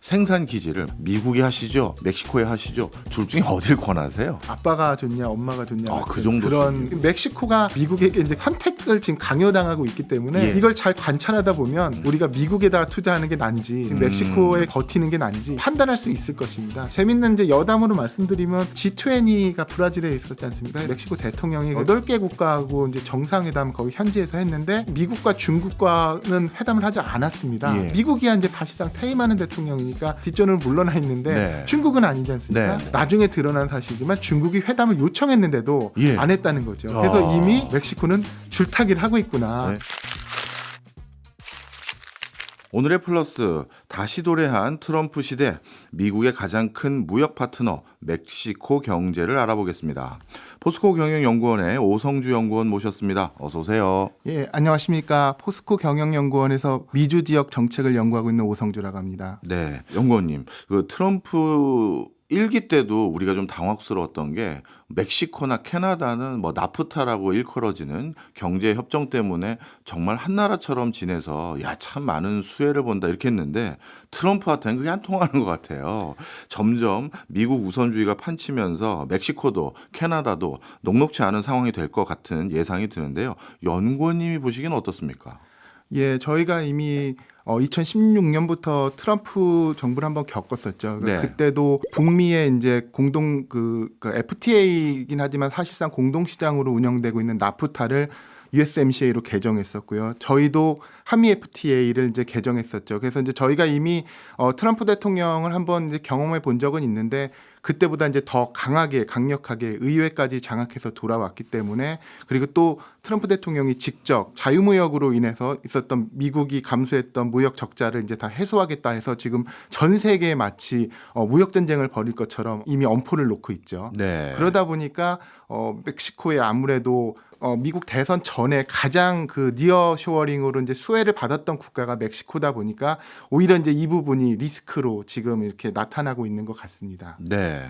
생산 기지를 미국에 하시죠, 멕시코에 하시죠, 둘 중에 어딜 권하세요? 아빠가 좋냐 엄마가 좋냐 그 같은 정도 그런 멕시코가 미국에게 이제 선택을 지금 강요당하고 있기 때문에 예. 이걸 잘 관찰하다 보면 우리가 미국에다 투자하는 게 난지 멕시코에 버티는 게 난지 판단할 수 있을 것입니다. 재밌는 이제 여담으로 말씀드리면 G20가 브라질에 있었지 않습니까? 멕시코 대통령이 8개 국가하고 이제 정상회담 거기 현지에서 했는데 미국과 중국과는 회담을 하지 않았습니다. 예. 미국이야 이제 사실상 퇴임하는 대통령이니까 뒷전으로 물러나 있는데 네. 중국은 아니지 않습니까? 네. 나중에 드러난 사실이지만 중국이 회담을 요청했는데도 예. 안 했다는 거죠. 그래서 이미 멕시코는 줄타기를 하고 있구나. 네. 오늘의 플러스, 다시 도래한 트럼프 시대, 미국의 가장 큰 무역 파트너 멕시코 경제를 알아보겠습니다. 포스코 경영연구원의 오성주 연구원 모셨습니다. 어서 오세요. 예, 안녕하십니까. 포스코 경영연구원에서 미주 지역 정책을 연구하고 있는 오성주라고 합니다. 네, 연구원님, 그 트럼프 1기 때도 우리가 좀 당황스러웠던 게 멕시코나 캐나다는 뭐 나프타라고 일컬어지는 경제 협정 때문에 정말 한 나라처럼 지내서 야, 참 많은 수혜를 본다 이렇게 했는데 트럼프한테는 그게 안 통하는 것 같아요. 점점 미국 우선주의가 판치면서 멕시코도 캐나다도 녹록지 않은 상황이 될 것 같은 예상이 드는데요. 연구원님이 보시기엔 어떻습니까? 예, 저희가 이미 2016년부터 트럼프 정부를 한번 겪었었죠. 네. 그때도 북미의 이제 공동 그 FTA이긴 하지만 사실상 공동 시장으로 운영되고 있는 나프타를 USMCA로 개정했었고요. 저희도 한미 FTA를 이제 개정했었죠. 그래서 이제 저희가 이미 트럼프 대통령을 한번 이제 경험해 본 적은 있는데 그때보다 이제 더 강력하게 의회까지 장악해서 돌아왔기 때문에 그리고 또 트럼프 대통령이 직접 자유무역으로 인해서 있었던 미국이 감수했던 무역 적자를 이제 다 해소하겠다 해서 지금 전 세계에 마치 무역 전쟁을 벌일 것처럼 이미 엄포를 놓고 있죠. 네. 그러다 보니까 멕시코에 아무래도 미국 대선 전에 가장 그 니어쇼어링으로 이제 수혜를 받았던 국가가 멕시코다 보니까 오히려 이제 이 부분이 리스크로 지금 이렇게 나타나고 있는 것 같습니다. 네.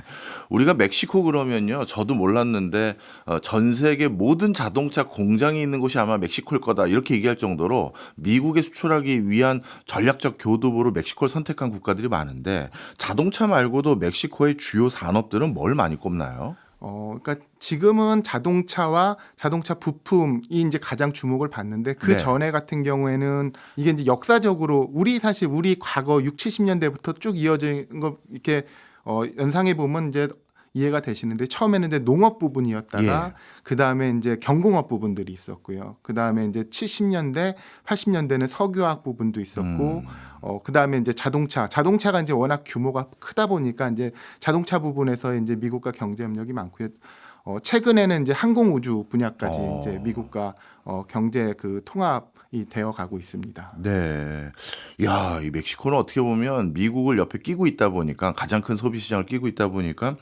우리가 멕시코 그러면요. 저도 몰랐는데 전 세계 모든 자동차 공장이 있는 곳이 아마 멕시코일 거다. 이렇게 얘기할 정도로 미국에 수출하기 위한 전략적 교두보로 멕시코를 선택한 국가들이 많은데 자동차 말고도 멕시코의 주요 산업들은 뭘 많이 꼽나요? 그러니까 지금은 자동차와 자동차 부품이 이제 가장 주목을 받는데 그 네. 전에 같은 경우에는 이게 이제 역사적으로 사실 우리 과거 6, 70년대부터 쭉 이어진 거 이렇게 연상해 보면 이제 이해가 되시는데 처음에는 이제 농업 부분이었다가 예. 그 다음에 이제 경공업 부분들이 있었고요. 그 다음에 이제 70년대, 80년대는 석유화학 부분도 있었고, 그 다음에 이제 자동차가 이제 워낙 규모가 크다 보니까 이제 자동차 부분에서 이제 미국과 경제 협력이 많고요. 최근에는 이제 항공우주 분야까지 이제 미국과 경제 그 통합이 되어 가고 있습니다. 네. 야, 이 멕시코는 어떻게 보면 미국을 옆에 끼고 있다 보니까 가장 큰 소비 시장을 끼고 있다 보니까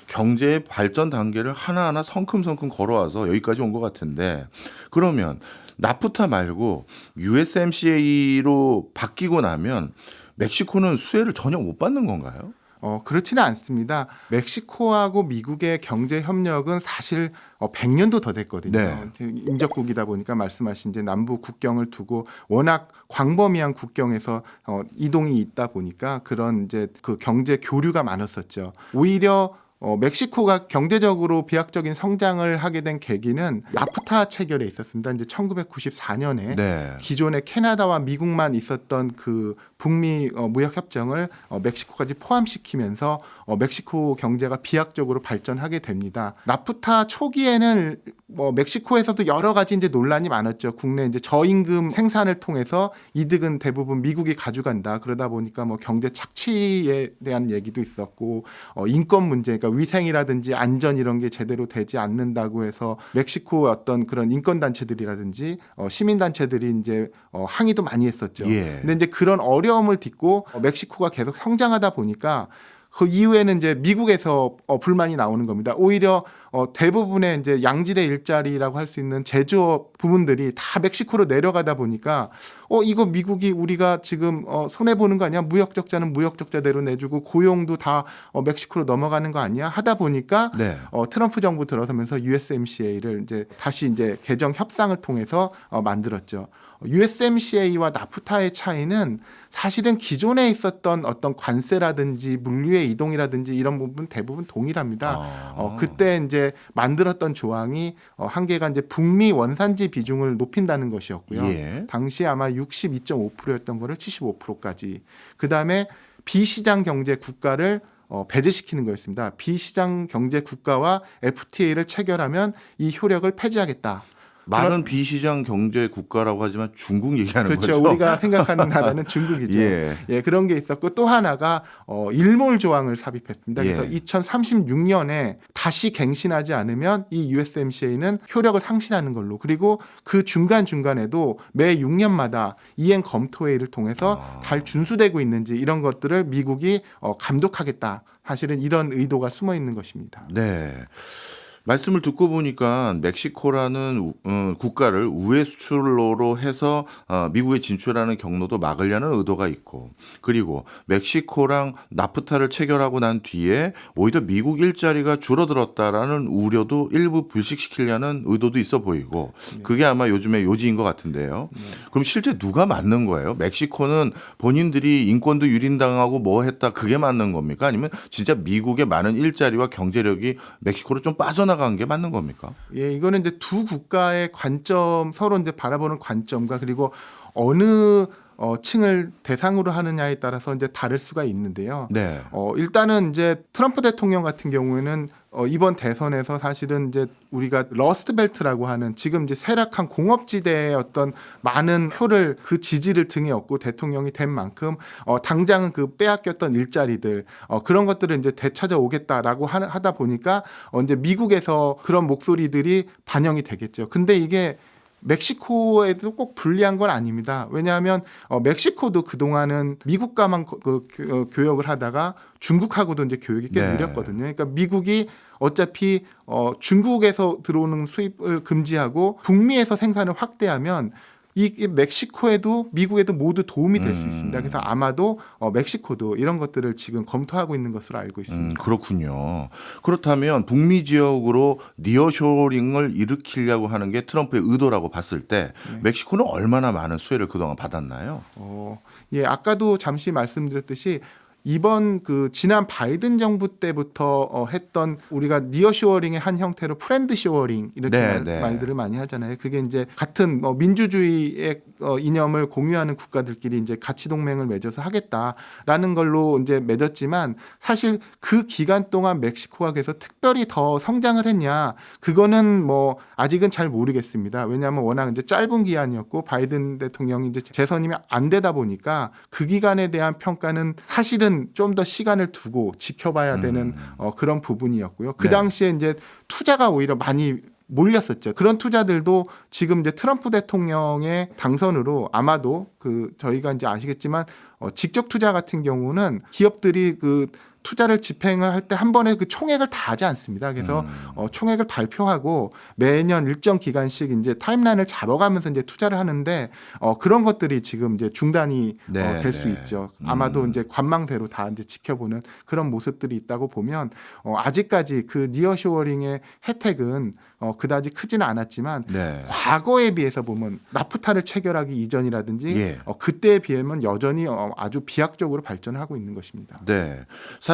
경제의 발전 단계를 하나하나 성큼성큼 걸어와서 여기까지 온 것 같은데 그러면 나프타 말고 USMCA로 바뀌고 나면 멕시코는 수혜를 전혀 못 받는 건가요? 그렇지는 않습니다. 멕시코하고 미국의 경제 협력은 사실 100년도 더 됐거든요. 네. 인접국이다 보니까 말씀하신 이제 남부 국경을 두고 워낙 광범위한 국경에서 이동이 있다 보니까 그런 이제 그 경제 교류가 많았었죠. 오히려 멕시코가 경제적으로 비약적인 성장을 하게 된 계기는 나프타 체결에 있었습니다. 이제 1994년에 네. 기존의 캐나다와 미국만 있었던 그 북미 무역 협정을 멕시코까지 포함시키면서 멕시코 경제가 비약적으로 발전하게 됩니다. 나프타 초기에는 멕시코에서도 여러 가지 이제 논란이 많았죠. 국내 이제 저임금 생산을 통해서 이득은 대부분 미국이 가져간다. 그러다 보니까 경제 착취에 대한 얘기도 있었고 인권 문제, 그러니까 위생이라든지 안전 이런 게 제대로 되지 않는다고 해서 멕시코 어떤 그런 인권 단체들이라든지 시민 단체들이 이제 항의도 많이 했었죠. 예. 근데 이제 그런 어려움을 딛고 멕시코가 계속 성장하다 보니까 그 이후에는 이제 미국에서 불만이 나오는 겁니다. 오히려 대부분의 이제 양질의 일자리라고 할 수 있는 제조업 부분들이 다 멕시코로 내려가다 보니까 이거 미국이 우리가 지금 손해 보는 거 아니야? 무역 적자는 무역 적자대로 내주고 고용도 다 멕시코로 넘어가는 거 아니야? 하다 보니까 네. 트럼프 정부 들어서면서 USMCA를 이제 다시 이제 개정 협상을 통해서 만들었죠. USMCA와 나프타의 차이는 사실은 기존에 있었던 어떤 관세라든지 물류의 이동이라든지 이런 부분 대부분 동일합니다. 그때 이제 만들었던 조항이 한계가 이제 북미 원산지 비중을 높인다는 것이었고요. 예. 당시 아마 62.5%였던 거를 75%까지. 그다음에 비시장 경제 국가를 배제시키는 거였습니다. 비시장 경제 국가와 FTA를 체결하면 이 효력을 폐지하겠다. 많은 비시장 경제 국가라고 하지만 중국 얘기하는 그렇죠. 거죠. 우리가 생각하는 나라는 중국이죠. 예. 예, 그런 게 있었고 또 하나가 일몰 조항을 삽입했습니다. 그래서 예. 2036년에 다시 갱신하지 않으면 이 USMCA는 효력을 상실하는 걸로. 그리고 그 중간중간에도 매 6년마다 이행 검토회의를 통해서 잘 준수되고 있는지 이런 것들을 미국이 감독하겠다. 사실은 이런 의도가 숨어 있는 것입니다. 네. 말씀을 듣고 보니까 멕시코라는 국가를 우회 수출로로 해서 미국에 진출하는 경로도 막으려는 의도가 있고, 그리고 멕시코랑 나프타를 체결하고 난 뒤에 오히려 미국 일자리가 줄어들었다라는 우려도 일부 불식시키려는 의도도 있어 보이고, 그게 아마 요즘의 요지인 것 같은데요. 그럼 실제 누가 맞는 거예요? 멕시코는 본인들이 인권도 유린당하고 뭐 했다, 그게 맞는 겁니까? 아니면 진짜 미국의 많은 일자리와 경제력이 멕시코로 좀 빠져나간 게 맞는 겁니까? 예, 이거는 이제 두 국가의 관점, 서로 이제 바라보는 관점과 그리고 어느 층을 대상으로 하느냐에 따라서 이제 다를 수가 있는데요. 네. 일단은 이제 트럼프 대통령 같은 경우에는 이번 대선에서 사실은 이제 우리가 러스트벨트라고 하는 지금 이제 쇠락한 공업지대의 어떤 많은 표를 그 지지를 등에 업고 대통령이 된 만큼 당장은 그 빼앗겼던 일자리들 그런 것들을 이제 되찾아오겠다라고 하다 보니까 이제 미국에서 그런 목소리들이 반영이 되겠죠. 근데 이게 멕시코에도 꼭 불리한 건 아닙니다. 왜냐하면 멕시코도 그동안은 미국과만 교역을 하다가 중국하고도 이제 교역이 꽤 네. 느렸거든요. 그러니까 미국이 어차피 중국에서 들어오는 수입을 금지하고 북미에서 생산을 확대하면 이 멕시코에도 미국에도 모두 도움이 될 수 있습니다. 그래서 아마도 멕시코도 이런 것들을 지금 검토하고 있는 것으로 알고 있습니다. 그렇군요. 그렇다면 북미 지역으로 니어쇼링을 일으키려고 하는 게 트럼프의 의도라고 봤을 때 멕시코는 얼마나 많은 수혜를 그동안 받았나요? 예, 아까도 잠시 말씀드렸듯이 이번 지난 바이든 정부 때부터 했던 우리가 니어쇼어링의 한 형태로 프렌드 쇼어링 이렇게 말들을 많이 하잖아요. 그게 이제 같은 민주주의의 이념을 공유하는 국가들끼리 이제 가치 동맹을 맺어서 하겠다라는 걸로 이제 맺었지만 사실 그 기간 동안 멕시코가 그래서 특별히 더 성장을 했냐 그거는 뭐 아직은 잘 모르겠습니다. 왜냐하면 워낙 이제 짧은 기간이었고 바이든 대통령이 이제 재선이 안 되다 보니까 그 기간에 대한 평가는 사실은 좀 더 시간을 두고 지켜봐야 되는 그런 부분이었고요. 그 당시에 이제 투자가 오히려 많이 몰렸었죠. 그런 투자들도 지금 이제 트럼프 대통령의 당선으로 아마도 저희가 이제 아시겠지만 직접 투자 같은 경우는 기업들이 투자를 집행을 할 때 한 번에 그 총액을 다 하지 않습니다. 그래서 총액을 발표하고 매년 일정 기간씩 이제 타임라인을 잡아가면서 이제 투자를 하는데 그런 것들이 지금 이제 중단이 될 수 있죠. 아마도 이제 관망대로 다 이제 지켜보는 그런 모습들이 있다고 보면 아직까지 그 니어쇼어링의 혜택은 그다지 크지는 않았지만 과거에 비해서 보면 나프타를 체결하기 이전이라든지 그때에 비하면 여전히 아주 비약적으로 발전을 하고 있는 것입니다. 네.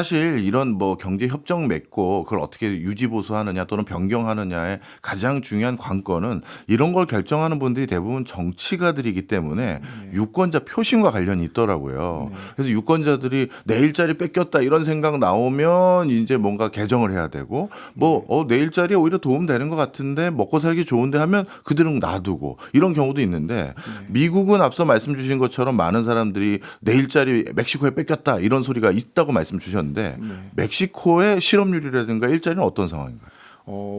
사실 이런 뭐 경제 협정 맺고 그걸 어떻게 유지 보수하느냐 또는 변경하느냐의 가장 중요한 관건은 이런 걸 결정하는 분들이 대부분 정치가들이기 때문에 유권자 표심과 관련이 있더라고요. 그래서 유권자들이 내 일자리 뺏겼다 이런 생각 나오면 이제 뭔가 개정을 해야 되고 내 일자리에 오히려 도움되는 것 같은데 먹고 살기 좋은데 하면 그대로 놔두고 이런 경우도 있는데 미국은 앞서 말씀 주신 것처럼 많은 사람들이 내 일자리 멕시코에 뺏겼다 이런 소리가 있다고 말씀 주셨는데 멕시코의 실업률이라든가 일자리는 어떤 상황인가요?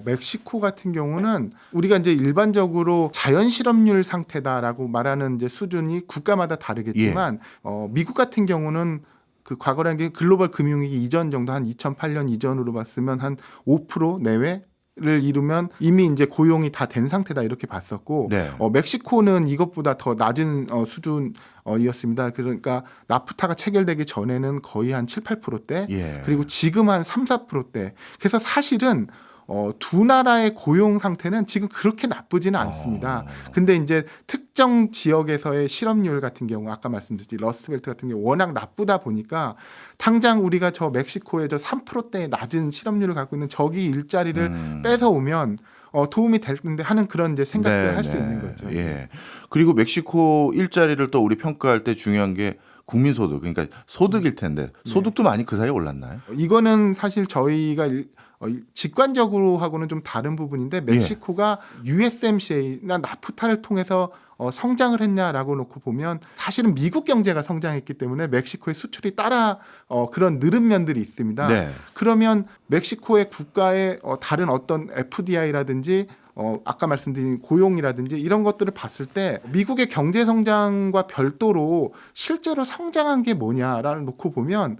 멕시코 같은 경우는 우리가 이제 일반적으로 자연 실업률 상태다라고 말하는 이제 수준이 국가마다 다르겠지만 미국 같은 경우는 그 과거라는 게 글로벌 금융위기 이전 정도 한 2008년 이전으로 봤으면 한 5% 내외 를 이루면 이미 이제 고용이 다 된 상태다 이렇게 봤었고 멕시코는 이것보다 더 낮은 수준이었습니다. 그러니까 나프타가 체결되기 전에는 거의 한 7, 8%대 그리고 지금 한 3, 4%대. 그래서 사실은 두 나라의 고용 상태는 지금 그렇게 나쁘지는 않습니다. 근데 이제 특정 지역에서의 실업률 같은 경우 아까 말씀드렸듯이 러스트벨트 같은 경우 워낙 나쁘다 보니까 당장 우리가 저 멕시코의 저 3%대의 낮은 실업률을 갖고 있는 저기 일자리를 뺏어오면 도움이 될 텐데 하는 그런 이제 생각들을 할 수 있는 거죠. 예. 그리고 멕시코 일자리를 또 우리 평가할 때 중요한 게 국민소득, 그러니까 소득일 텐데 소득도 많이 그 사이에 올랐나요? 이거는 사실 저희가 직관적으로 하고는 좀 다른 부분인데 멕시코가 USMCA나 나프타를 통해서 성장을 했냐라고 놓고 보면 사실은 미국 경제가 성장했기 때문에 멕시코의 수출이 따라 그런 느른 면들이 있습니다. 네. 그러면 멕시코의 국가의 다른 어떤 FDI라든지 아까 말씀드린 고용이라든지 이런 것들을 봤을 때 미국의 경제 성장과 별도로 실제로 성장한 게 뭐냐라는 놓고 보면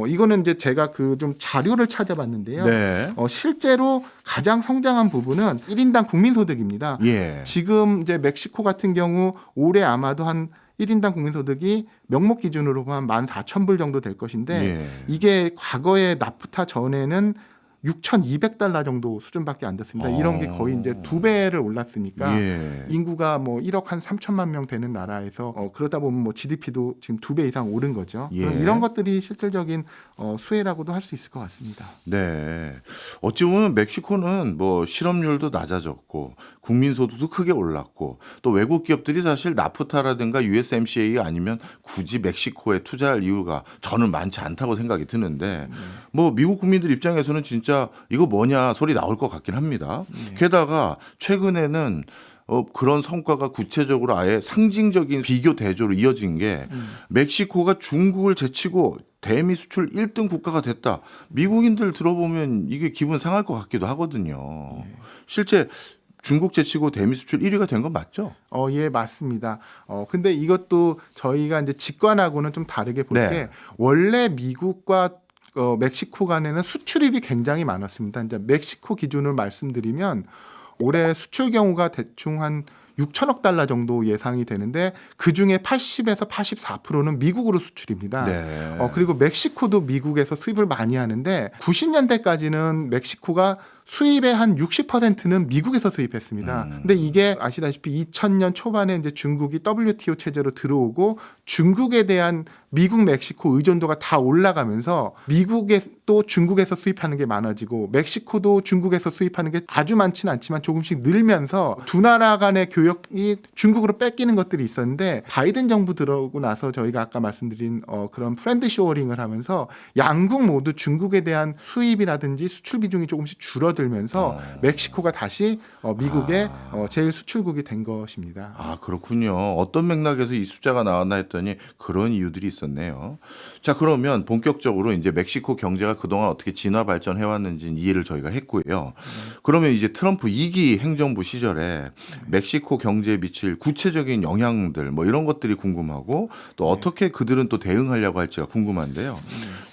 이거는 이제 제가 그 좀 자료를 찾아봤는데요. 네. 실제로 가장 성장한 부분은 1인당 국민소득입니다. 예. 지금 이제 멕시코 같은 경우 올해 아마도 한 1인당 국민소득이 명목 기준으로 보면 14,000불 정도 될 것인데 예. 이게 과거에 나프타 전에는 6,200달러 정도 수준밖에 안 됐습니다. 이런 게 거의 이제 2배를 올랐으니까 예. 인구가 뭐 1억 한 3천만 명 되는 나라에서 그러다 보면 뭐 GDP도 지금 2배 이상 오른 거죠. 예. 이런 것들이 실질적인 수혜라고도 할 수 있을 것 같습니다. 네. 어찌 보면 멕시코는 뭐 실업률도 낮아졌고 국민소득도 크게 올랐고 또 외국 기업들이 사실 나프타라든가 USMCA 아니면 굳이 멕시코에 투자할 이유가 저는 많지 않다고 생각이 드는데 뭐 미국 국민들 입장에서는 진짜 이거 뭐냐 소리 나올 것 같긴 합니다. 게다가 최근에는 그런 성과가 구체적으로 아예 상징적인 비교 대조로 이어진 게 멕시코가 중국을 제치고 대미 수출 1등 국가가 됐다. 미국인들 들어보면 이게 기분 상할 것 같기도 하거든요. 실제 중국 제치고 대미 수출 1위가 된 건 맞죠? 예, 맞습니다. 근데 이것도 저희가 이제 직관하고는 좀 다르게 볼 때 네. 원래 미국과 멕시코 간에는 수출입이 굉장히 많았습니다. 이제 멕시코 기준을 말씀드리면 올해 수출 경우가 대충 한 6천억 달러 정도 예상이 되는데 그중에 80에서 84%는 미국으로 수출입니다. 네. 그리고 멕시코도 미국에서 수입을 많이 하는데 90년대까지는 멕시코가 수입의 한 60%는 미국에서 수입했습니다. 근데 이게 아시다시피 2000년 초반에 이제 중국이 WTO 체제로 들어오고 중국에 대한 미국 멕시코 의존도가 다 올라가면서 미국에 또 중국에서 수입하는 게 많아지고 멕시코도 중국에서 수입하는 게 아주 많지는 않지만 조금씩 늘면서 두 나라 간의 교역이 중국으로 뺏기는 것들이 있었는데 바이든 정부 들어오고 나서 저희가 아까 말씀드린 그런 프렌드 쇼어링을 하면서 양국 모두 중국에 대한 수입이라든지 수출 비중이 조금씩 줄어들면서 멕시코가 다시 미국의 제일 수출국이 된 것입니다. 아, 그렇군요. 어떤 맥락에서 이 숫자가 나왔나 했더니 그런 이유들이 있었네요. 자, 그러면 본격적으로 이제 멕시코 경제가 그동안 어떻게 진화 발전해 왔는지 이해를 저희가 했고요. 그러면 이제 트럼프 2기 행정부 시절에 멕시코 경제에 미칠 구체적인 영향들 뭐 이런 것들이 궁금하고 또 어떻게 그들은 또 대응하려고 할지가 궁금한데요.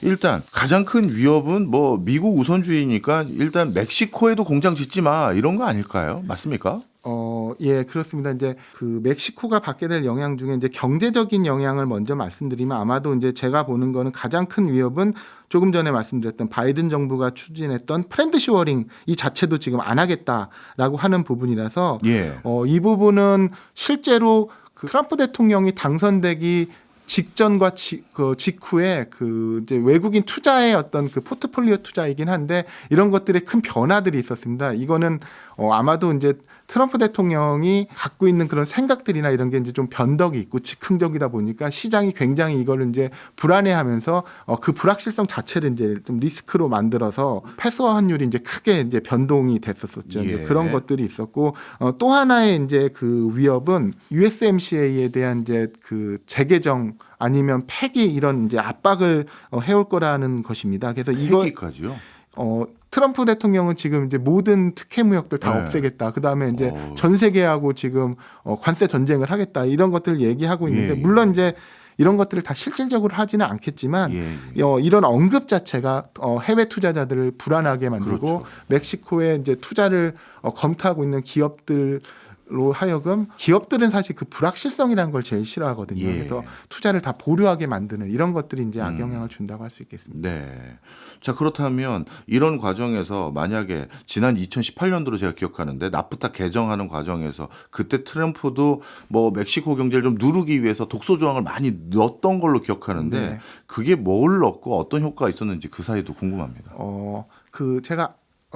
일단 가장 큰 위협은 뭐 미국 우선주의니까 일단 멕시코에도 공장 짓지 마 이런 거 아닐까요? 맞습니까? 예, 그렇습니다. 이제 그 멕시코가 받게 될 영향 중에 이제 경제적인 영향을 먼저 말씀드리면 아마도 이제 제가 보는 거는 가장 큰 위협은 조금 전에 말씀드렸던 바이든 정부가 추진했던 프렌드 쇼어링 이 자체도 지금 안 하겠다라고 하는 부분이라서 예. 이 부분은 실제로 그 트럼프 대통령이 당선되기 직전과 직후에 그 이제 외국인 투자의 어떤 그 포트폴리오 투자이긴 한데 이런 것들의 큰 변화들이 있었습니다. 이거는 아마도 이제 트럼프 대통령이 갖고 있는 그런 생각들이나 이런 게 이제 좀 변덕이 있고 즉흥적이다 보니까 시장이 굉장히 이거를 이제 불안해하면서 그 불확실성 자체를 이제 좀 리스크로 만들어서 패스 환율이 이제 크게 이제 변동이 됐었었죠. 예. 이제 그런 것들이 있었고 또 하나의 이제 그 위협은 USMCA에 대한 이제 그 재개정 아니면 폐기 이런 이제 압박을 해올 거라는 것입니다. 그래서 이거 폐기까지요? 트럼프 대통령은 지금 이제 모든 특혜 무역들 다 네. 없애겠다. 그 다음에 이제 전 세계하고 지금 관세 전쟁을 하겠다. 이런 것들을 얘기하고 있는데 예. 물론 이제 이런 것들을 다 실질적으로 하지는 않겠지만 예. 이런 언급 자체가 해외 투자자들을 불안하게 만들고 그렇죠. 멕시코에 이제 투자를 검토하고 있는 기업들 하여금 기업들은 사실 그 불확실성이라는 걸 제일 싫어하거든요. 예. 그래서 투자를 다 보류하게 만드는 이런 것들이 이제 악영향을 준다고 할 수 있겠습니다. 네. 자, 그렇다면 이런 과정에서 만약에 지난 2018년도로 제가 기억하는데 나프타 개정하는 과정에서 그때 트럼프도 뭐 멕시코 경제를 좀 누르기 위해서 독소 조항을 많이 넣었던 걸로 기억하는데 네. 그게 뭘 넣고 어떤 효과가 있었는지 그 사이도 궁금합니다. 제가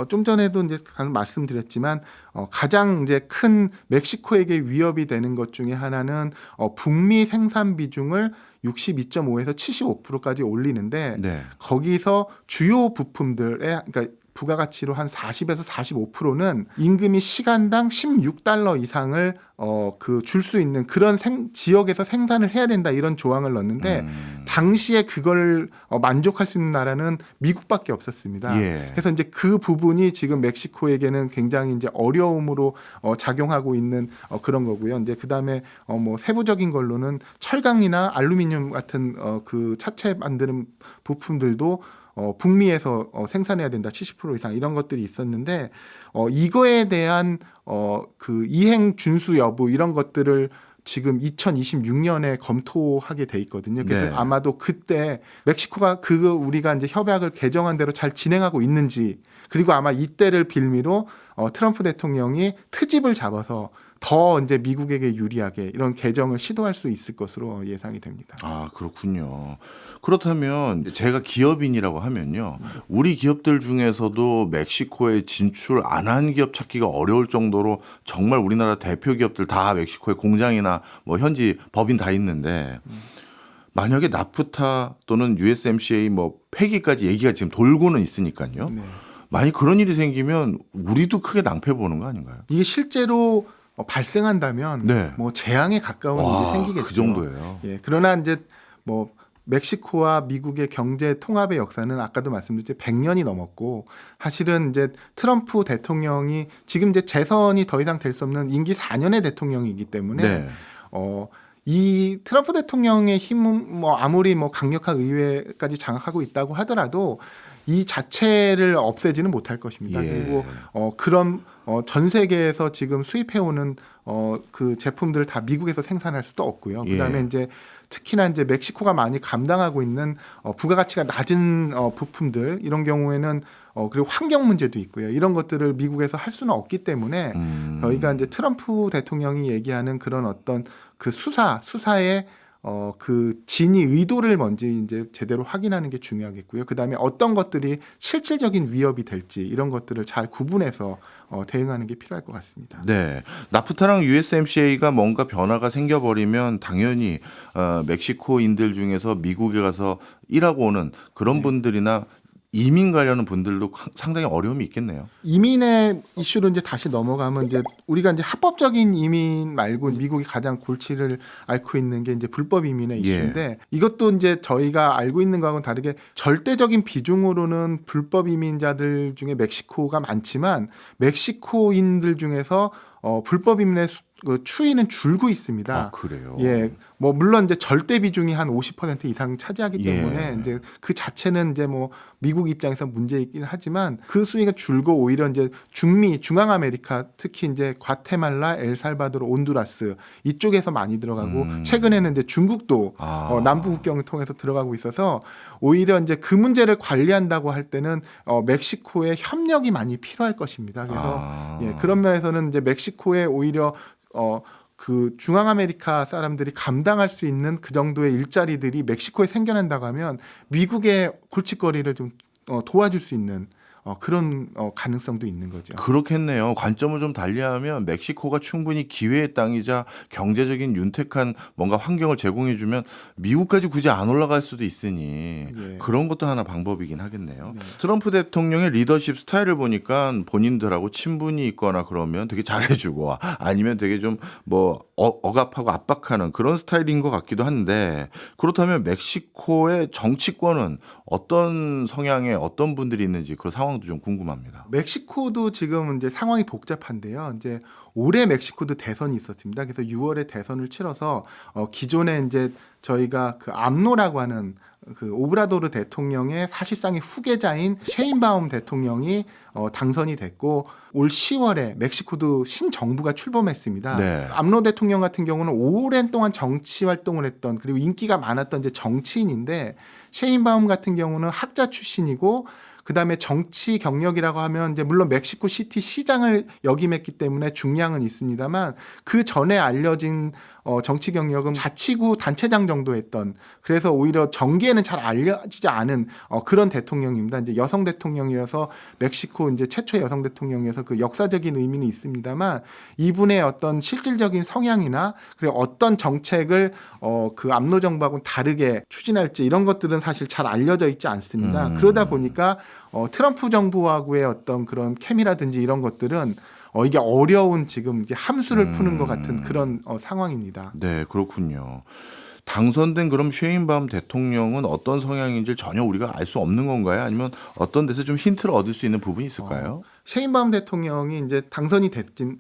좀 전에도 이제 말씀드렸지만 가장 이제 큰 멕시코에게 위협이 되는 것 중에 하나는 북미 생산 비중을 62.5에서 75%까지 올리는데 네. 거기서 주요 부품들의 그러니까 부가가치로 한 40에서 45%는 임금이 시간당 16달러 이상을 줄 수 있는 그런 지역에서 생산을 해야 된다 이런 조항을 넣었는데 당시에 그걸 만족할 수 있는 나라는 미국밖에 없었습니다. 예. 그래서 이제 그 부분이 지금 멕시코에게는 굉장히 이제 어려움으로 작용하고 있는 그런 거고요. 이제 그다음에 뭐 세부적인 걸로는 철강이나 알루미늄 같은 그 차체 만드는 부품들도 북미에서 생산해야 된다 70% 이상 이런 것들이 있었는데 이거에 대한 그 이행 준수 여부 이런 것들을 지금 2026년에 검토하게 돼 있거든요. 그래서 네. 아마도 그때 멕시코가 우리가 이제 협약을 개정한 대로 잘 진행하고 있는지 그리고 아마 이때를 빌미로 트럼프 대통령이 트집을 잡아서 더 이제 미국에게 유리하게 이런 개정을 시도할 수 있을 것으로 예상이 됩니다. 아, 그렇군요. 그렇다면 제가 기업인이라고 하면요. 우리 기업들 중에서도 멕시코에 진출 안 한 기업 찾기가 어려울 정도로 정말 우리나라 대표 기업들 다 멕시코에 공장이나 뭐 현지 법인 다 있는데 만약에 나프타 또는 USMCA 뭐 폐기까지 얘기가 지금 돌고는 있으니까요. 네. 만약 그런 일이 생기면 우리도 크게 낭패 보는 거 아닌가요? 이게 실제로 발생한다면 네. 뭐 재앙에 가까운 일이 생기겠죠. 그 정도예요. 예, 그러나 이제 뭐 멕시코와 미국의 경제 통합의 역사는 아까도 말씀드렸죠 100년이 넘었고 사실은 이제 트럼프 대통령이 지금 이제 재선이 더 이상 될 수 없는 임기 4년의 대통령이기 때문에 네. 이 트럼프 대통령의 힘은 뭐 아무리 뭐 강력한 의회까지 장악하고 있다고 하더라도 이 자체를 없애지는 못할 것입니다. 예. 그리고 그런 전 세계에서 지금 수입해오는 그 제품들을 다 미국에서 생산할 수도 없고요. 그다음에 예. 이제 특히나 이제 멕시코가 많이 감당하고 있는 부가가치가 낮은 부품들 이런 경우에는 그리고 환경 문제도 있고요. 이런 것들을 미국에서 할 수는 없기 때문에 저희가 이제 트럼프 대통령이 얘기하는 그런 어떤 그 수사의 그 진위 의도를 먼저 이제 제대로 확인하는 게 중요하겠고요. 그다음에 어떤 것들이 실질적인 위협이 될지 이런 것들을 잘 구분해서 대응하는 게 필요할 것 같습니다. 네. 나프타랑 USMCA가 뭔가 변화가 생겨버리면 당연히 멕시코인들 중에서 미국에 가서 일하고 오는 그런 분들이나 이민 가려는 분들도 상당히 어려움이 있겠네요. 이민의 이슈로 이제 다시 넘어가면 이제 우리가 이제 합법적인 이민 말고 미국이 가장 골치를 앓고 있는 게 이제 불법 이민의 이슈인데 이것도 이제 저희가 알고 있는 거하고는 다르게 절대적인 비중으로는 불법 이민자들 중에 멕시코가 많지만 멕시코인들 중에서 불법 이민의 그 추이는 줄고 있습니다. 아, 그래요. 예, 뭐 물론 이제 절대 비중이 한 50% 이상 차지하기 때문에 예. 이제 그 자체는 이제 뭐 미국 입장에서 문제이긴 하지만 그 수위가 줄고 오히려 이제 중미, 중앙아메리카 특히 이제 과테말라, 엘살바도르, 온두라스 이쪽에서 많이 들어가고 최근에는 이제 중국도 남부 국경을 통해서 들어가고 있어서 오히려 이제 그 문제를 관리한다고 할 때는 멕시코의 협력이 많이 필요할 것입니다. 그래서 예, 그런 면에서는 이제 멕시코에 오히려 그 중앙아메리카 사람들이 감당할 수 있는 그 정도의 일자리들이 멕시코에 생겨난다고 하면 미국의 골칫거리를 좀 도와줄 수 있는 그런 가능성도 있는 거죠. 그렇겠네요. 관점을 좀 달리하면 멕시코가 충분히 기회의 땅이자 경제적인 윤택한 뭔가 환경을 제공해주면 미국까지 굳이 안 올라갈 수도 있으니 예. 그런 것도 하나 방법이긴 하겠네요. 트럼프 대통령의 리더십 스타일을 보니까 본인들하고 친분이 있거나 그러면 되게 잘해주고 아니면 되게 좀 뭐 억압하고 압박하는 그런 스타일인 것 같기도 한데 그렇다면 멕시코의 정치권은 어떤 성향의 어떤 분들이 있는지 그 상황도 좀 궁금합니다. 멕시코도 지금 이제 상황이 복잡한데요. 이제 올해 멕시코도 대선이 있었습니다. 그래서 6월에 대선을 치러서 기존에 이제 저희가 그 암노라고 하는 그 오브라도르 대통령의 사실상의 후계자인 셰인바움 대통령이 당선이 됐고 올 10월에 멕시코도 신정부가 출범했습니다. 네. 암로 대통령 같은 경우는 오랜 동안 정치 활동을 했던 그리고 인기가 많았던 이제 정치인인데 셰인바움 같은 경우는 학자 출신이고 그다음에 정치 경력이라고 하면 이제 물론 멕시코 시티 시장을 역임했기 때문에 중량은 있습니다만 그 전에 알려진 정치 경력은 자치구 단체장 정도 했던 그래서 오히려 정계에는 잘 알려지지 않은 그런 대통령입니다. 이제 여성 대통령이라서 멕시코 이제 최초의 여성 대통령이어서 그 역사적인 의미는 있습니다만 이분의 어떤 실질적인 성향이나 그리고 어떤 정책을 그 암로 정부하고는 다르게 추진할지 이런 것들은 사실 잘 알려져 있지 않습니다. 그러다 보니까 트럼프 정부하고의 어떤 그런 케미라든지 이런 것들은 이게 어려운 지금 이게 함수를 푸는 것 같은 그런 상황입니다. 네, 그렇군요. 당선된 그럼 셰인바움 대통령은 어떤 성향인지 전혀 우리가 알 수 없는 건가요? 아니면 어떤 데서 좀 힌트를 얻을 수 있는 부분이 있을까요? 셰인바움 대통령이 이제 당선이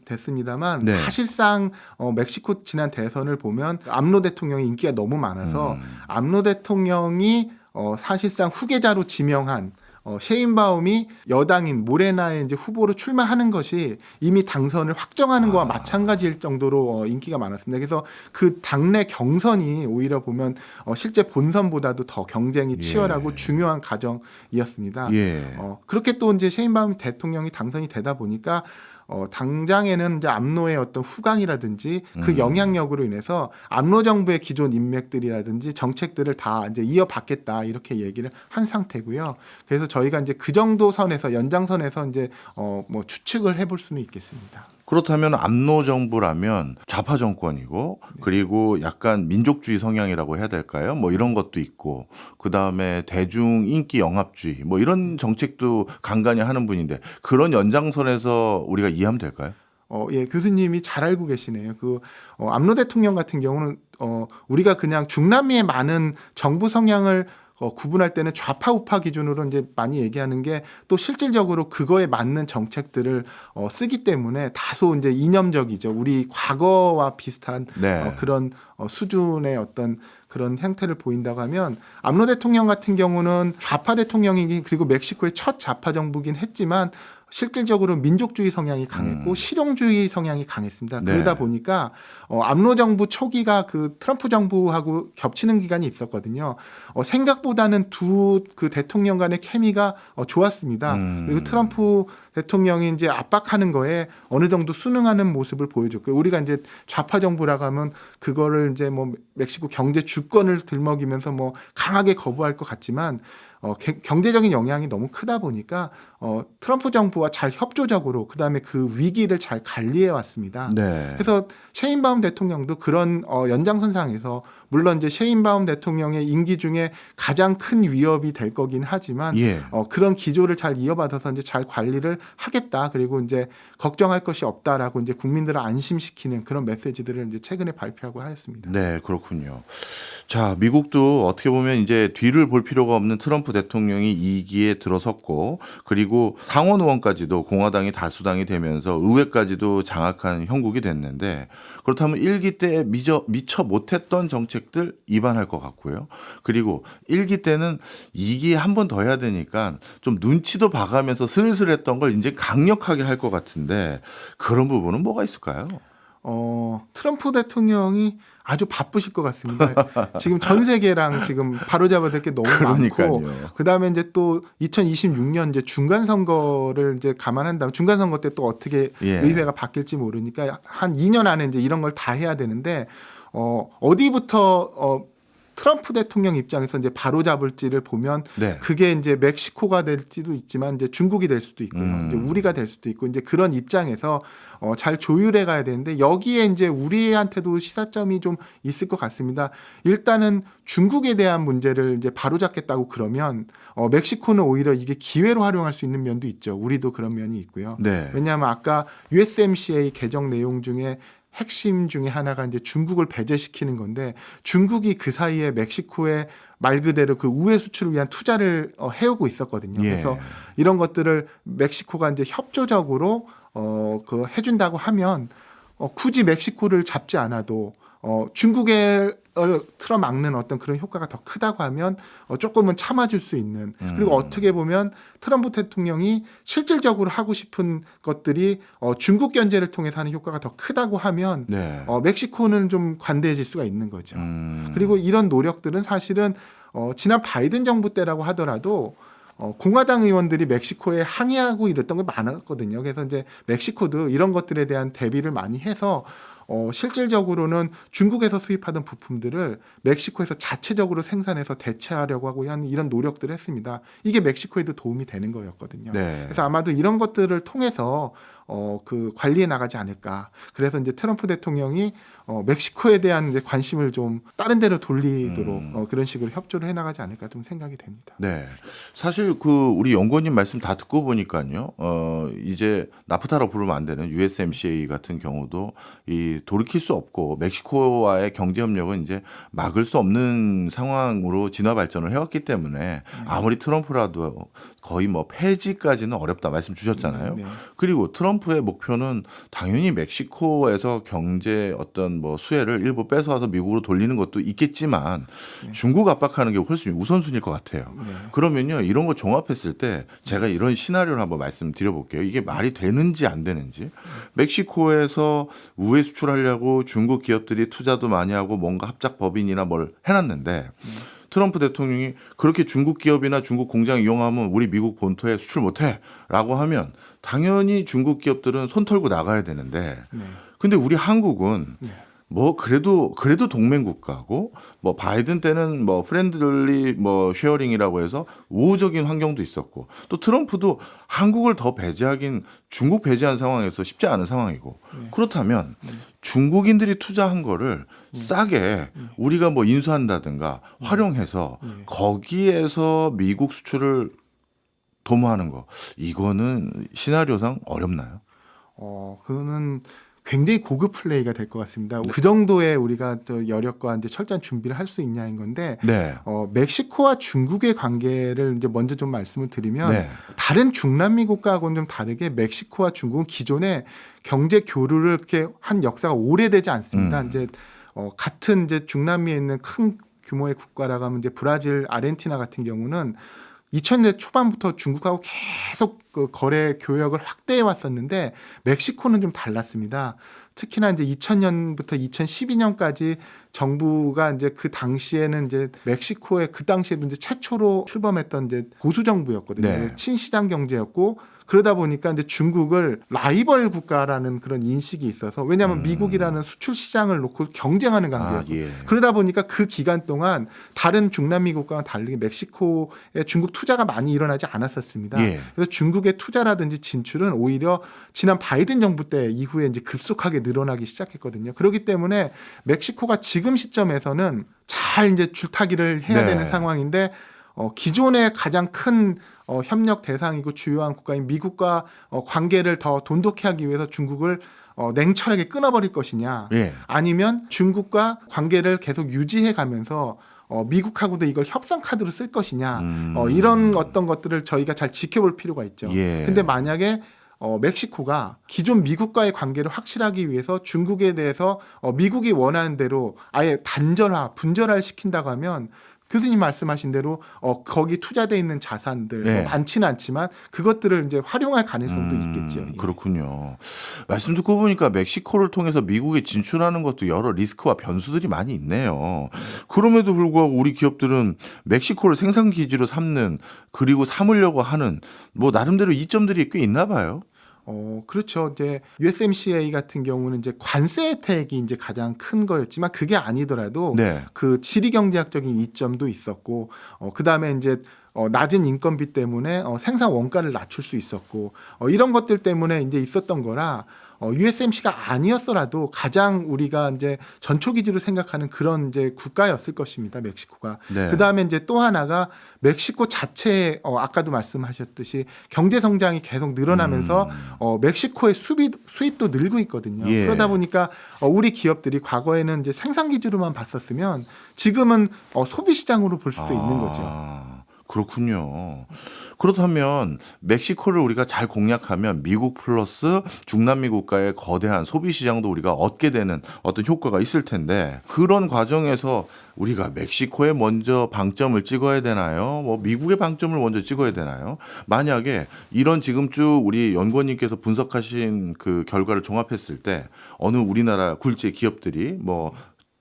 됐습니다만 네. 사실상 멕시코 지난 대선을 보면 암로 대통령의 인기가 너무 많아서 암로 대통령이 사실상 후계자로 지명한 셰인바움이 여당인 모레나의 이제 후보로 출마하는 것이 이미 당선을 확정하는 것과 마찬가지일 정도로 인기가 많았습니다. 그래서 그 당내 경선이 오히려 보면 실제 본선보다도 더 경쟁이 치열하고 중요한 과정이었습니다. 예. 그렇게 또 이제 셰인바움 대통령이 당선이 되다 보니까 당장에는 이제 암로의 어떤 후광이라든지 그 영향력으로 인해서 암로 정부의 기존 인맥들이라든지 정책들을 다 이제 이어받겠다 이렇게 얘기를 한 상태고요. 그래서 저희가 이제 그 정도 선에서 연장선에서 이제 뭐 추측을 해볼 수는 있겠습니다. 그렇다면 암로 정부라면 좌파 정권이고 그리고 약간 민족주의 성향이라고 해야 될까요? 뭐 이런 것도 있고 그다음에 대중 인기 영합주의 뭐 이런 정책도 간간히 하는 분인데 그런 연장선에서 우리가 이해하면 될까요? 예, 교수님이 잘 알고 계시네요. 그 암로 대통령 같은 경우는 우리가 그냥 중남미의 많은 정부 성향을 구분할 때는 좌파 우파 기준으로 이제 많이 얘기하는 게 또 실질적으로 그거에 맞는 정책들을 쓰기 때문에 다소 이제 이념적이죠. 우리 과거와 비슷한 네. 그런 수준의 어떤 그런 형태를 보인다고 하면 암로 대통령 같은 경우는 좌파 대통령이긴 그리고 멕시코의 첫 좌파 정부긴 했지만 실질적으로 민족주의 성향이 강했고 실용주의 성향이 강했습니다. 네. 그러다 보니까 암로 정부 초기가 그 트럼프 정부하고 겹치는 기간이 있었거든요. 생각보다는 두 그 대통령 간의 케미가 좋았습니다. 그리고 트럼프 대통령이 이제 압박하는 거에 어느 정도 순응하는 모습을 보여줬고요. 우리가 이제 좌파 정부라고 하면 그거를 이제 뭐 멕시코 경제 주권을 들먹이면서 뭐 강하게 거부할 것 같지만 경제적인 영향이 너무 크다 보니까 트럼프 정부와 잘 협조적으로 그다음에 그 위기를 잘 관리해 왔습니다. 네. 그래서 셰인바움 대통령도 그런 연장선상에서 물론 이제 셰인바움 대통령의 임기 중에 가장 큰 위협이 될 거긴 하지만 예. 그런 기조를 잘 이어받아서 이제 잘 관리를 하겠다. 그리고 이제 걱정할 것이 없다라고 이제 국민들을 안심시키는 그런 메시지들을 이제 최근에 발표하고 하였습니다. 네, 그렇군요. 자, 미국도 어떻게 보면 이제 뒤를 볼 필요가 없는 트럼프 대통령이 2기에 들어섰고 그리고 상원 의원까지도 공화당이 다수당이 되면서 의회까지도 장악한 형국이 됐는데 그렇다면 1기 때 미처 못했던 정책들 입안할 것 같고요. 그리고 1기 때는 2기에 한 번 더 해야 되니까 좀 눈치도 봐가면서 슬슬 했던 걸 이제 강력하게 할 것 같은데 그런 부분은 뭐가 있을까요? 트럼프 대통령이 아주 바쁘실 것 같습니다. 지금 전 세계랑 지금 바로잡아야 될 게 너무 그러니까요. 많고, 그 다음에 이제 또 2026년 이제 중간 선거를 이제 감안한다면 중간 선거 때 또 어떻게 예. 의회가 바뀔지 모르니까 한 2년 안에 이제 이런 걸 다 해야 되는데 어디부터 트럼프 대통령 입장에서 이제 바로잡을지를 보면 네. 그게 이제 멕시코가 될지도 있지만 이제 중국이 될 수도 있고요. 이제 우리가 될 수도 있고 이제 그런 입장에서 잘 조율해 가야 되는데 여기에 이제 우리한테도 시사점이 좀 있을 것 같습니다. 일단은 중국에 대한 문제를 이제 바로잡겠다고 그러면 멕시코는 오히려 이게 기회로 활용할 수 있는 면도 있죠. 우리도 그런 면이 있고요. 네. 왜냐하면 아까 USMCA 개정 내용 중에 핵심 중에 하나가 이제 중국을 배제시키는 건데 중국이 그 사이에 멕시코에 말 그대로 그 우회 수출을 위한 투자를 해오고 있었거든요. 예. 그래서 이런 것들을 멕시코가 이제 협조적으로 해준다고 하면 굳이 멕시코를 잡지 않아도 중국에 틀어막는 어떤 그런 효과가 더 크다고 하면 조금은 참아줄 수 있는 그리고 어떻게 보면 트럼프 대통령이 실질적으로 하고 싶은 것들이 중국 견제를 통해서 하는 효과가 더 크다고 하면 네. 멕시코는 좀 관대해질 수가 있는 거죠. 그리고 이런 노력들은 사실은 지난 바이든 정부 때라고 하더라도 공화당 의원들이 멕시코에 항의하고 이랬던 게 많았거든요. 그래서 이제 멕시코도 이런 것들에 대한 대비를 많이 해서 실질적으로는 중국에서 수입하던 부품들을 멕시코에서 자체적으로 생산해서 대체하려고 하고 하는 이런 노력들을 했습니다. 이게 멕시코에도 도움이 되는 거였거든요. 네. 그래서 아마도 이런 것들을 통해서 그 관리해 나가지 않을까. 그래서 이제 트럼프 대통령이 멕시코에 대한 이제 관심을 좀 다른 데로 돌리도록 그런 식으로 협조를 해 나가지 않을까 좀 생각이 됩니다. 네. 사실 그 우리 연구원님 말씀 다 듣고 보니까요. 이제 나프타라고 부르면 안 되는 USMCA 같은 경우도 이 돌이킬 수 없고 멕시코와의 경제 협력은 이제 막을 수 없는 상황으로 진화 발전을 해왔기 때문에 아무리 트럼프라도 거의 뭐 폐지까지는 어렵다 말씀 주셨잖아요. 네. 그리고 트럼프의 목표는 당연히 멕시코에서 경제 어떤 뭐 수혜를 일부 뺏어와서 미국으로 돌리는 것도 있겠지만 중국 압박하는 게 훨씬 우선순위일 것 같아요. 그러면요 이런 거 종합했을 때 제가 이런 시나리오를 한번 말씀드려 볼게요. 이게 말이 되는지 안 되는지. 멕시코에서 우회 수출하려고 중국 기업들이 투자도 많이 하고 뭔가 합작 법인이나 뭘 해놨는데 트럼프 대통령이 그렇게 중국 기업이나 중국 공장 이용하면 우리 미국 본토에 수출 못해라고 하면 당연히 중국 기업들은 손 털고 나가야 되는데 근데 우리 한국은 뭐 그래도 동맹 국가고 뭐 바이든 때는 뭐 프렌들리 뭐 쉐어링이라고 해서 우호적인 환경도 있었고 또 트럼프도 한국을 더 배제하긴 중국 배제한 상황에서 쉽지 않은 상황이고 그렇다면 중국인들이 투자한 거를 싸게 우리가 뭐 인수한다든가 활용해서 거기에서 미국 수출을 도모하는 거 이거는 시나리오상 어렵나요? 그거는 굉장히 고급 플레이가 될 것 같습니다. 그 정도의 우리가 또 여력과 이제 철저한 준비를 할 수 있냐인 건데, 네. 멕시코와 중국의 관계를 이제 먼저 좀 말씀을 드리면, 네. 다른 중남미 국가하고는 좀 다르게 멕시코와 중국은 기존에 경제 교류를 이렇게 한 역사가 오래되지 않습니다. 이제 같은 이제 중남미에 있는 큰 규모의 국가라고 하면 이제 브라질, 아르헨티나 같은 경우는 2000년대 초반부터 중국하고 계속 그 거래 교역을 확대해 왔었는데 멕시코는 좀 달랐습니다. 특히나 이제 2000년부터 2012년까지 정부가 이제 그 당시에는 이제 멕시코에 그 당시에도 이제 최초로 출범했던 이제 보수 정부였거든요. 네. 친시장 경제였고 그러다 보니까 이제 중국을 라이벌 국가라는 그런 인식이 있어서 왜냐하면 미국이라는 수출 시장을 놓고 경쟁하는 관계였고 예. 그러다 보니까 그 기간 동안 다른 중남미 국가와 달리 멕시코에 중국 투자가 많이 일어나지 않았었습니다. 예. 그래서 중국의 투자라든지 진출은 오히려 지난 바이든 정부 때 이후에 이제 급속하게 늘어나기 시작했거든요. 그렇기 때문에 멕시코가 지금 시점에서는 잘 이제 줄타기를 해야 네. 되는 상황인데 기존의 가장 큰 협력 대상이고 주요한 국가인 미국과 관계를 더 돈독히 하기 위해서 중국을 냉철하게 끊어버릴 것이냐 예. 아니면 중국과 관계를 계속 유지해 가면서 미국하고도 이걸 협상 카드로 쓸 것이냐 이런 어떤 것들을 저희가 잘 지켜볼 필요가 있죠. 예. 근데 만약에 멕시코가 기존 미국과의 관계를 확실하기 위해서 중국에 대해서 미국이 원하는 대로 아예 분절화 시킨다고 하면 교수님 말씀하신 대로 거기 투자돼 있는 자산들 네. 많지는 않지만 그것들을 이제 활용할 가능성도 있겠죠. 예. 그렇군요. 말씀 듣고 보니까 멕시코를 통해서 미국에 진출하는 것도 여러 리스크와 변수들이 많이 있네요. 그럼에도 불구하고 우리 기업들은 멕시코를 생산 기지로 삼는 그리고 삼으려고 하는 뭐 나름대로 이점들이 꽤 있나 봐요. 그렇죠. 이제 USMCA 같은 경우는 이제 관세 혜택이 이제 가장 큰 거였지만 그게 아니더라도 네. 그 지리 경제학적인 이점도 있었고 그다음에 이제 낮은 인건비 때문에 생산 원가를 낮출 수 있었고 이런 것들 때문에 이제 있었던 거라 USMC가 아니었어라도 가장 우리가 이제 전초 기지로 생각하는 그런 이제 국가였을 것입니다. 멕시코가. 네. 그다음에 이제 또 하나가 멕시코 자체에 아까도 말씀하셨듯이 경제 성장이 계속 늘어나면서 멕시코의 수입도 늘고 있거든요. 예. 그러다 보니까 우리 기업들이 과거에는 이제 생산 기지로만 봤었으면 지금은 소비 시장으로 볼 수도 있는 거죠. 그렇군요. 그렇다면 멕시코를 우리가 잘 공략하면 미국 플러스 중남미 국가의 거대한 소비 시장도 우리가 얻게 되는 어떤 효과가 있을 텐데 그런 과정에서 우리가 멕시코에 먼저 방점을 찍어야 되나요? 뭐 미국의 방점을 먼저 찍어야 되나요? 만약에 이런 지금 쭉 우리 연구원님께서 분석하신 그 결과를 종합했을 때 어느 우리나라 굴지 기업들이 뭐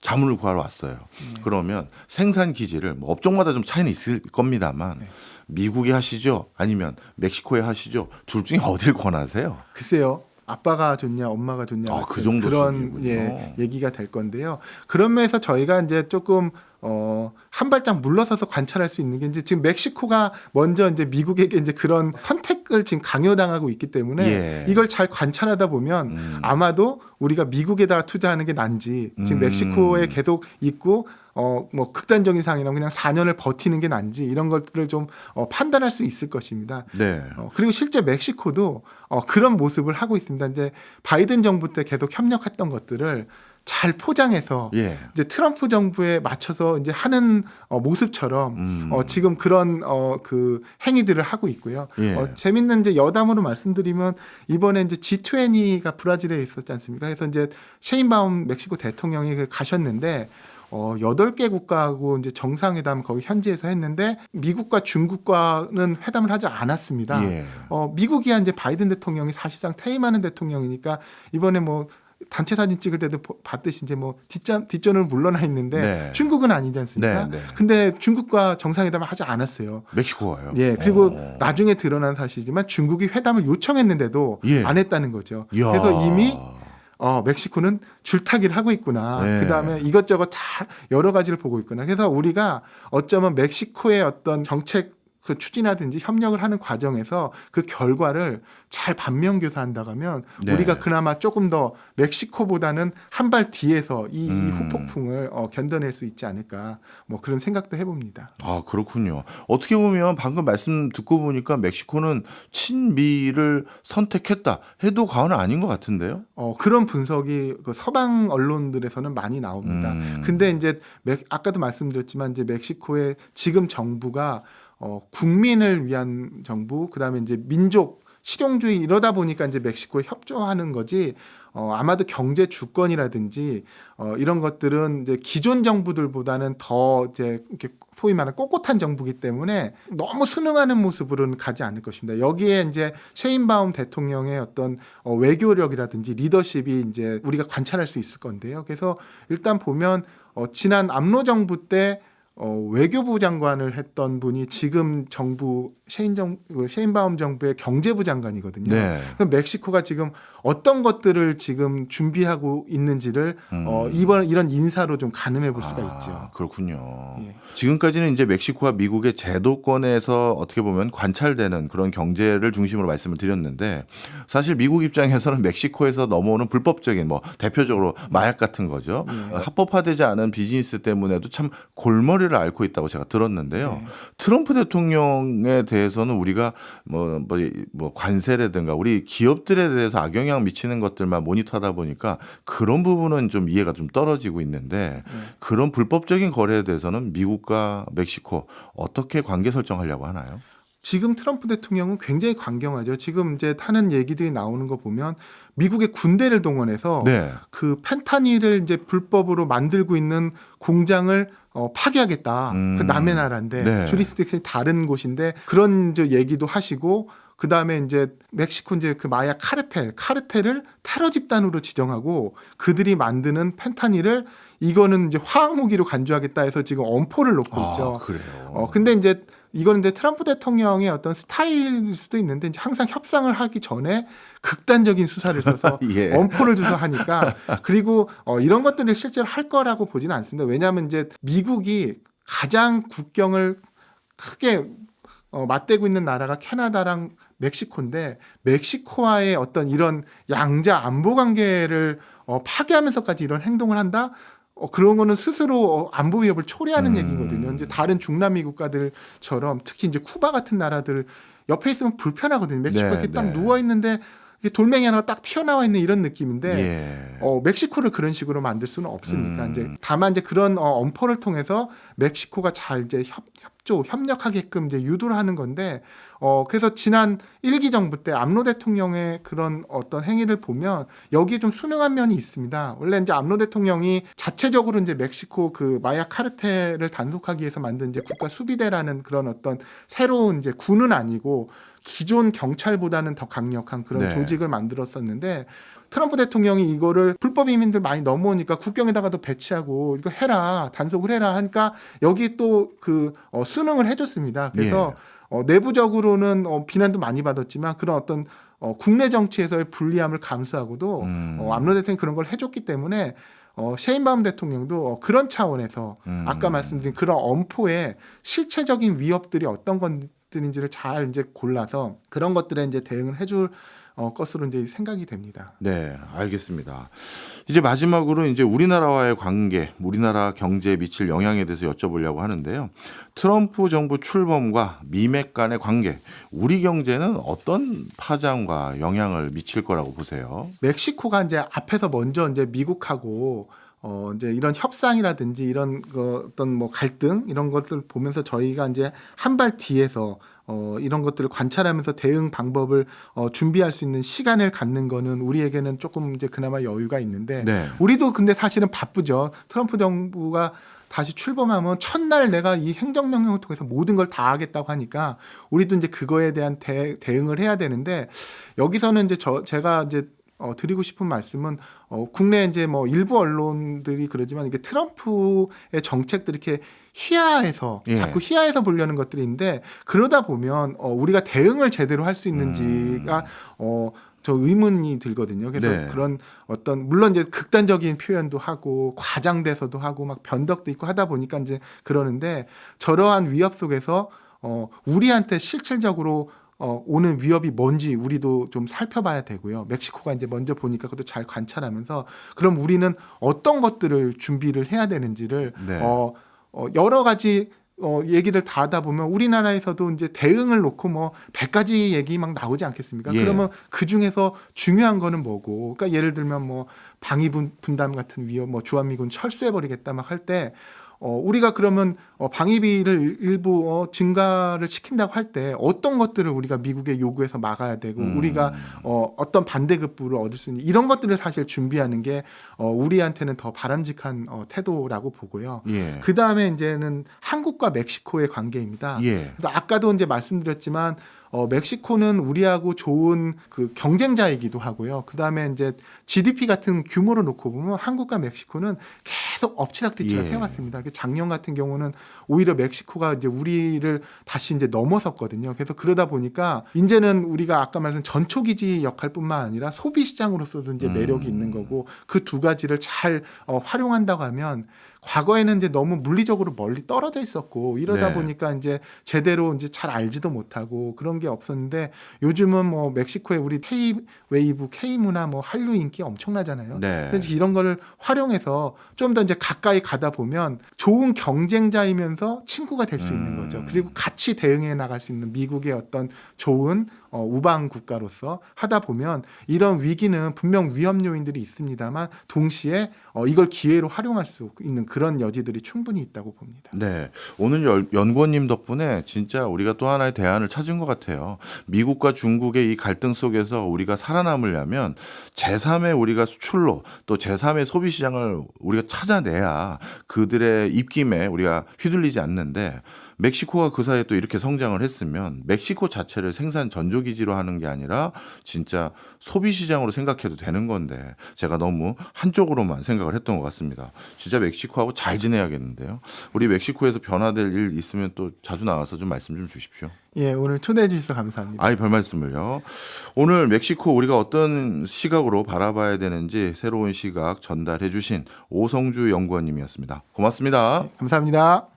자문을 구하러 왔어요. 그러면 생산 기지를 뭐 업종마다 좀 차이는 있을 겁니다만 미국에 하시죠? 아니면 멕시코에 하시죠? 둘 중에 어딜 권하세요? 글쎄요. 아빠가 좋냐, 엄마가 좋냐 그 정도 그런 수준이군요. 얘기가 될 건데요. 그런 면에서 저희가 이제 조금 한 발짝 물러서서 관찰할 수 있는 게 이제 지금 멕시코가 먼저 이제 미국에게 이제 그런 선택을 지금 강요당하고 있기 때문에 예. 이걸 잘 관찰하다 보면 아마도 우리가 미국에다가 투자하는 게 난지 지금 멕시코에 계속 있고 뭐 극단적인 상황이라면 그냥 4년을 버티는 게 난지 이런 것들을 좀 판단할 수 있을 것입니다. 네. 그리고 실제 멕시코도 그런 모습을 하고 있습니다. 이제 바이든 정부 때 계속 협력했던 것들을 잘 포장해서 예. 이제 트럼프 정부에 맞춰서 이제 하는 모습처럼 지금 그런 그 행위들을 하고 있고요. 예. 재밌는 이제 여담으로 말씀드리면 이번에 이제 G20가 브라질에 있었지 않습니까? 그래서 이제 셰인바움 멕시코 대통령이 가셨는데 8개 국가하고 이제 정상회담 거기 현지에서 했는데 미국과 중국과는 회담을 하지 않았습니다. 예. 미국이야 이제 바이든 대통령이 사실상 퇴임하는 대통령이니까 이번에 뭐 단체 사진 찍을 때도 봤듯이 이제 뭐 뒷전으로 물러나 있는데 네. 중국은 아니지 않습니까? 네, 네. 근데 중국과 정상회담을 하지 않았어요. 멕시코가요. 예, 그리고 나중에 드러난 사실이지만 중국이 회담을 요청했는데도 예. 안 했다는 거죠. 이야. 그래서 이미 멕시코는 줄타기를 하고 있구나. 네. 그다음에 이것저것 다 여러 가지를 보고 있구나. 그래서 우리가 어쩌면 멕시코의 어떤 정책 그 추진하든지 협력을 하는 과정에서 그 결과를 잘 반면교사한다고 하면 네. 우리가 그나마 조금 더 멕시코보다는 한 발 뒤에서 이 후폭풍을 견뎌낼 수 있지 않을까 뭐 그런 생각도 해봅니다. 아, 그렇군요. 어떻게 보면 방금 말씀 듣고 보니까 멕시코는 친미를 선택했다 해도 과언은 아닌 것 같은데요. 그런 분석이 그 서방 언론들에서는 많이 나옵니다. 근데 이제 아까도 말씀드렸지만 이제 멕시코의 지금 정부가 국민을 위한 정부, 그다음에 이제 민족 실용주의 이러다 보니까 이제 멕시코에 협조하는 거지. 아마도 경제 주권이라든지 이런 것들은 이제 기존 정부들보다는 더 이제 이렇게 소위 말하는 꼿꼿한 정부이기 때문에 너무 순응하는 모습으로는 가지 않을 것입니다. 여기에 이제 셰인바움 대통령의 어떤 외교력이라든지 리더십이 이제 우리가 관찰할 수 있을 건데요. 그래서 일단 보면 지난 암노 정부 때 외교부 장관을 했던 분이 지금 정부 셰인바움 정부의 경제부 장관이거든요. 네. 그럼 멕시코가 지금 어떤 것들을 지금 준비하고 있는지를 이런 인사로 좀 가늠해 볼 수가 있죠. 그렇군요. 예. 지금까지는 이제 멕시코와 미국의 제도권에서 어떻게 보면 관찰되는 그런 경제를 중심으로 말씀을 드렸는데 사실 미국 입장에서는 멕시코에서 넘어오는 불법적인 뭐 대표적으로 마약 같은 거죠. 합법화되지 않은 비즈니스 때문에도 참 골머리를 앓고 있다고 제가 들었는데요. 트럼프 대통령에 대해서는 우리가 뭐 관세라든가 우리 기업들에 대해서 악영향 미치는 것들만 모니터하다 보니까 그런 부분은 좀 이해가 좀 떨어지고 있는데 그런 불법적인 거래에 대해서는 미국과 멕시코 어떻게 관계 설정하려고 하나요? 지금 트럼프 대통령은 굉장히 강경하죠. 지금 이제 하는 얘기들이 나오는 거 보면 미국의 군대를 동원해서 네. 그 펜타닐을 이제 불법으로 만들고 있는 공장을 파괴하겠다. 그 남의 나라인데 네. 주리스딕션이 다른 곳인데 그런 이제 얘기도 하시고 그 다음에 이제 멕시코 이제 그 마약 카르텔을 테러 집단으로 지정하고 그들이 만드는 펜타닐을 이거는 이제 화학 무기로 간주하겠다 해서 지금 엄포를 놓고 있죠. 그래요. 근데 이제 이거는 이제 트럼프 대통령의 어떤 스타일일 수도 있는데 이제 항상 협상을 하기 전에 극단적인 수사를 써서 예. 엄포를 줘서 하니까 그리고 이런 것들을 실제로 할 거라고 보지는 않습니다. 왜냐하면 이제 미국이 가장 국경을 크게 맞대고 있는 나라가 캐나다랑 멕시코인데 멕시코와의 어떤 이런 양자 안보 관계를 파괴하면서까지 이런 행동을 한다? 그런 거는 스스로 안보 위협을 초래하는 얘기거든요. 이제 다른 중남미 국가들처럼 특히 이제 쿠바 같은 나라들 옆에 있으면 불편하거든요. 멕시코 네, 이렇게 딱 네. 누워 있는데 이게 돌멩이 하나가 딱 튀어나와 있는 이런 느낌인데 예. 멕시코를 그런 식으로 만들 수는 없으니까 이제 다만 이제 그런 엄포를 통해서 멕시코가 잘 이제 협력하게끔 이제 유도를 하는 건데 그래서 지난 1기 정부 때 암로 대통령의 그런 어떤 행위를 보면 여기에 좀 순응한 면이 있습니다. 원래 이제 암로 대통령이 자체적으로 이제 멕시코 그 마약 카르텔을 단속하기 위해서 만든 이제 국가 수비대라는 그런 어떤 새로운 이제 군은 아니고 기존 경찰보다는 더 강력한 그런 네. 조직을 만들었었는데 트럼프 대통령이 이거를 불법 이민들 많이 넘어오니까 국경에다가도 배치하고 이거 해라 단속을 해라 하니까 여기 또 그 순응을 해줬습니다. 그래서 내부적으로는 비난도 많이 받았지만 그런 어떤 국내 정치에서의 불리함을 감수하고도 암로 대통령이 그런 걸 해줬기 때문에 셰인바움 대통령도 그런 차원에서 아까 말씀드린 그런 엄포의 실체적인 위협들이 어떤 것들인지를 잘 이제 골라서 그런 것들에 이제 대응을 해줄 것으로 이제 생각이 됩니다. 네, 알겠습니다. 이제 마지막으로 이제 우리나라와의 관계, 우리나라 경제에 미칠 영향에 대해서 여쭤보려고 하는데요. 트럼프 정부 출범과 미맥 간의 관계, 우리 경제는 어떤 파장과 영향을 미칠 거라고 보세요? 멕시코가 이제 앞에서 먼저 이제 미국하고 이제 이런 협상이라든지 이런 어떤 뭐 갈등 이런 것들 보면서 저희가 이제 한 발 뒤에서 이런 것들을 관찰하면서 대응 방법을 준비할 수 있는 시간을 갖는 거는 우리에게는 조금 이제 그나마 여유가 있는데 네. 우리도 근데 사실은 바쁘죠. 트럼프 정부가 다시 출범하면 첫날 내가 이 행정명령을 통해서 모든 걸 다 하겠다고 하니까 우리도 이제 그거에 대한 대응을 해야 되는데 여기서는 이제 제가 이제 드리고 싶은 말씀은 국내 이제 뭐 일부 언론들이 그러지만 이게 트럼프의 정책들이 이렇게 희화해서 자꾸 희화해서 보려는 것들인데 그러다 보면 우리가 대응을 제대로 할 수 있는지가 저 의문이 들거든요. 그래서 네. 그런 어떤 물론 이제 극단적인 표현도 하고 과장돼서도 하고 막 변덕도 있고 하다 보니까 이제 그러는데 저러한 위협 속에서 우리한테 실질적으로 오는 위협이 뭔지 우리도 좀 살펴봐야 되고요. 멕시코가 이제 먼저 보니까 그것도 잘 관찰하면서 그럼 우리는 어떤 것들을 준비를 해야 되는지를 네. 여러 가지 얘기를 다 하다 보면 우리나라에서도 이제 대응을 놓고 뭐 100가지 얘기 막 나오지 않겠습니까? 예. 그러면 그 중에서 중요한 거는 뭐고? 그러니까 예를 들면 뭐 방위 분담 같은 위협, 뭐 주한미군 철수해 버리겠다 막 할 때 우리가 그러면 방위비를 일부 증가를 시킨다고 할 때 어떤 것들을 우리가 미국에 요구해서 막아야 되고 우리가 어떤 반대급부를 얻을 수 있는 이런 것들을 사실 준비하는 게 우리한테는 더 바람직한 태도라고 보고요. 예. 그 다음에 이제는 한국과 멕시코의 관계입니다. 예. 그래서 아까도 이제 말씀드렸지만 멕시코는 우리하고 좋은 그 경쟁자이기도 하고요. 그 다음에 이제 GDP 같은 규모로 놓고 보면 한국과 멕시코는 계속 엎치락뒤치락 해왔습니다. 작년 같은 경우는 오히려 멕시코가 이제 우리를 다시 이제 넘어섰거든요. 그래서 그러다 보니까 이제는 우리가 아까 말한 전초기지 역할뿐만 아니라 소비 시장으로서도 이제 매력이 있는 거고 그 두 가지를 잘 활용한다고 하면 과거에는 이제 너무 물리적으로 멀리 떨어져 있었고 이러다 네. 보니까 이제 제대로 이제 잘 알지도 못하고 그런 게 없었는데 요즘은 뭐 멕시코에 우리 K-웨이브, K-문화 뭐 한류 인기 엄청나잖아요. 네. 그래서 이런 거를 활용해서 좀 더 이제 가까이 가다 보면 좋은 경쟁자이면서 친구가 될 수 있는 거죠. 그리고 같이 대응해 나갈 수 있는 미국의 어떤 좋은 우방 국가로서 하다 보면 이런 위기는 분명 위험 요인들이 있습니다만 동시에 이걸 기회로 활용할 수 있는 그런 여지들이 충분히 있다고 봅니다. 네. 오늘 연구원님 덕분에 진짜 우리가 또 하나의 대안을 찾은 것 같아요. 미국과 중국의 이 갈등 속에서 우리가 살아남으려면 제3의 우리가 수출로 또 제3의 소비 시장을 우리가 찾아내야 그들의 입김에 우리가 휘둘리지 않는데 멕시코가 그 사이에 또 이렇게 성장을 했으면 멕시코 자체를 생산 전조기지로 하는 게 아니라 진짜 소비 시장으로 생각해도 되는 건데 제가 너무 한쪽으로만 생각을 했던 것 같습니다. 진짜 멕시코하고 잘 지내야겠는데요. 우리 멕시코에서 변화될 일 있으면 또 자주 나와서 좀 말씀 좀 주십시오. 예, 오늘 초대해 주셔서 감사합니다. 아이, 별 말씀을요. 오늘 멕시코 우리가 어떤 시각으로 바라봐야 되는지 새로운 시각 전달해 주신 오성주 연구원님이었습니다. 고맙습니다. 감사합니다.